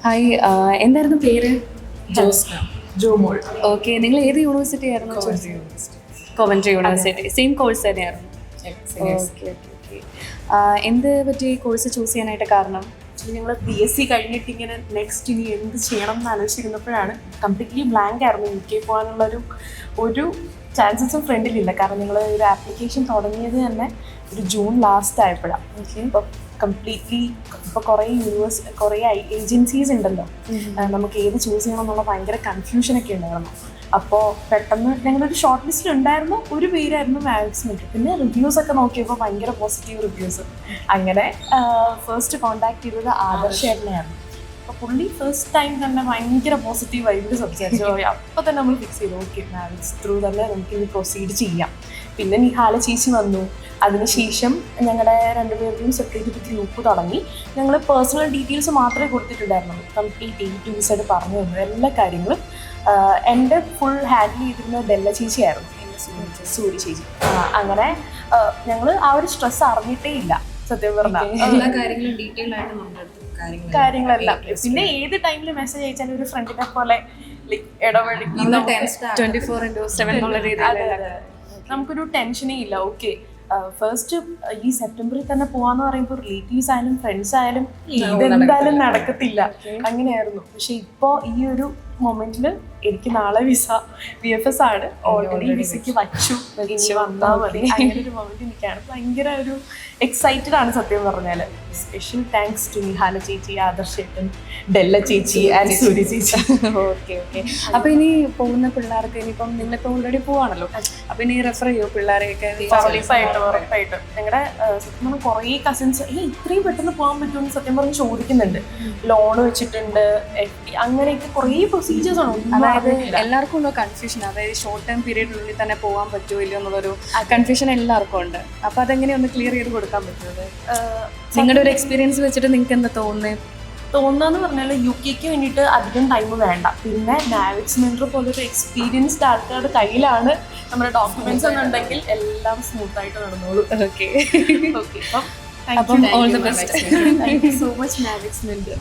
Hi, എന്തായിരുന്നു പേര്? Jomol. Okay, നിങ്ങൾ ഏത് യൂണിവേഴ്സിറ്റി ആയിരുന്നു? Coventry university. സെയിം കോഴ്സ് തന്നെയായിരുന്നു? Okay okay okay. എന്ത് പറ്റി കോഴ്സ് ചൂസ് ചെയ്യാനായിട്ട് കാരണം? ഞങ്ങൾ BSc കഴിഞ്ഞിട്ട് ഇങ്ങനെ നെക്സ്റ്റ് ഇനി എന്ത് ചെയ്യണം എന്ന് ആലോചിച്ചിരുന്നപ്പോഴാണ് കംപ്ലീറ്റ്ലി ബ്ലാങ്ക് ആയിരുന്നു. UK പോകാനുള്ളൊരു ചാൻസസും ഫ്രണ്ടിലില്ല. കാരണം ഞങ്ങൾ ഒരു ആപ്ലിക്കേഷൻ തുടങ്ങിയത് തന്നെ ഒരു ജൂൺ ലാസ്റ്റ് ആയപ്പോഴാണ്. അപ്പോൾ കംപ്ലീറ്റ്ലി ഇപ്പോൾ കുറേ ഏജൻസീസ് ഉണ്ടല്ലോ, നമുക്ക് ഏത് ചൂസ് ചെയ്യണം എന്നുള്ള ഭയങ്കര കൺഫ്യൂഷനൊക്കെ ഉണ്ടായിരുന്നു. അപ്പോൾ പെട്ടെന്ന് ഞങ്ങളൊരു ഷോർട്ട് ലിസ്റ്റിൽ ഉണ്ടായിരുന്നു, ഒരു പേരായിരുന്നു മാനേജ്മെൻറ്റ്. പിന്നെ റിവ്യൂസൊക്കെ നോക്കിയപ്പോൾ ഭയങ്കര പോസിറ്റീവ് റിവ്യൂസ്. അങ്ങനെ ഫസ്റ്റ് കോൺടാക്ട് ചെയ്തത് ആദർശേട്ടനെയാണ്. അപ്പോൾ പുള്ളി ഫസ്റ്റ് ടൈം തന്നെ ഭയങ്കര പോസിറ്റീവ് വൈബിൽ സംസാരിച്ചു. അപ്പോൾ തന്നെ നമ്മൾ ഫിക്സ് ചെയ്തു, ഓക്കെ മാരേജ് ത്രൂ തന്നെ നമുക്കിത് പ്രൊസീഡ് ചെയ്യാം. പിന്നെ നിഹാല ചേച്ചി വന്നു. അതിനുശേഷം ഞങ്ങളുടെ രണ്ടുപേരുടെയും സെപ്പറേറ്റ് ഒരു ഗ്രൂപ്പ് തുടങ്ങി. ഞങ്ങൾ പേഴ്സണൽ ഡീറ്റെയിൽസ് മാത്രമേ കൊടുത്തിട്ടുണ്ടായിരുന്നുള്ളൂ. കംപ്ലീറ്റ് A to Z പറഞ്ഞു തന്നു എല്ലാ കാര്യങ്ങളും. എൻ്റെ ഫുൾ ഹാൻഡിൽ ചെയ്തിരുന്നത് ഡെല്ല ചേച്ചിയായിരുന്നു, സൂര്യ ചേച്ചി. അങ്ങനെ ഞങ്ങൾ ആ ഒരു സ്ട്രെസ് അറിഞ്ഞിട്ടേ ഇല്ല സത്യം പറഞ്ഞാൽ. എല്ലാ കാര്യങ്ങളും ഡീറ്റെയിൽ ആയിട്ട് നമ്മുടെ കാര്യങ്ങളെല്ലാം. പിന്നെ ഏത് ടൈമിൽ മെസ്സേജ് അയച്ചാലും ഒരു ഫ്രണ്ടിനെ പോലെ ഇടപെടുന്ന 24/7 എന്നുള്ള രീതിയിൽ നമുക്കൊരു ടെൻഷനേ ഇല്ല. ഓക്കെ, ഫസ്റ്റ് ഈ സെപ്റ്റംബറിൽ തന്നെ പോവാന്ന് പറയുമ്പോൾ റിലേറ്റീവ്സ് ആയാലും ഫ്രണ്ട്സ് ആയാലും ഇതെന്തായാലും നടക്കത്തില്ല, അങ്ങനെയായിരുന്നു. പക്ഷെ ഇപ്പോൾ ഈ ഒരു മൊമെന്റിൽ എനിക്ക് നാളെ VFS ആണ്, ഓൾറെഡി വിസയ്ക്ക് വച്ചു, ഇനി വന്നാൽ മതി. അങ്ങനെ ഒരു മൊമെന്റ് എനിക്കാണ് ഭയങ്കര ഒരു എക്സൈറ്റഡ് ആണ് സത്യം പറഞ്ഞാൽ. സ്പെഷ്യൽ താങ്ക്സ് ടു നിഹാല ചേച്ചി, ആദർശേട്ടൻ, ഡെല്ല ചേച്ചി ആൻഡ് സൂര്യ ചേച്ചി. Okay okay. അപ്പോൾ ഇനി പോകുന്ന പിള്ളേർക്ക്, ഇനിയിപ്പം നിങ്ങളിപ്പോൾ ഓൾറെഡി പോവാണല്ലോ, അപ്പോൾ ഇനി റെഫർ ചെയ്യോ പിള്ളേരെയൊക്കെ? ഉറപ്പായിട്ടും. ഞങ്ങളുടെ സത്യം പറഞ്ഞാൽ കുറേ കസിൻസ് ഇത്രയും പെട്ടെന്ന് പോകാൻ പറ്റുമെന്ന് സത്യം പറഞ്ഞ് ചോദിക്കുന്നുണ്ട്. ലോൺ വെച്ചിട്ടുണ്ട്, FD, അങ്ങനെയൊക്കെ കുറേ പ്രൊസീജിയേഴ്സ് ആണ്. അതായത് എല്ലാവർക്കും ഉള്ള കൺഫ്യൂഷൻ, അതായത് ഷോർട്ട് ടൈം പീരീഡിനുള്ളിൽ തന്നെ പോകാൻ പറ്റുമോ ഇല്ലയോ എന്നുള്ളൊരു കൺഫ്യൂഷൻ എല്ലാവർക്കും ഉണ്ട്. അപ്പോൾ അതെങ്ങനെയൊന്ന് ക്ലിയർ ചെയ്ത് കൊടുക്കാൻ പറ്റുന്നത്? നിങ്ങളുടെ ഒരു എക്സ്പീരിയൻസ് വെച്ചിട്ട് നിങ്ങൾക്ക് എന്താ തോന്നുന്നതെന്ന് പറഞ്ഞാൽ UKക്ക് വേണ്ടിയിട്ട് അധികം ടൈം വേണ്ട. പിന്നെ നാവിക്സ് മെൻറ്റർ പോലൊരു എക്സ്പീരിയൻസ്ഡ് ആൾക്കാരുടെ കയ്യിലാണ് നമ്മുടെ ഡോക്യുമെന്റ്സ് എന്നുണ്ടെങ്കിൽ എല്ലാം സ്മൂത്തായിട്ട് നടന്നോളൂ. ഓക്കെ. അപ്പം all the best. Thank you so much നാവിക്സ് മെൻറ്റർ.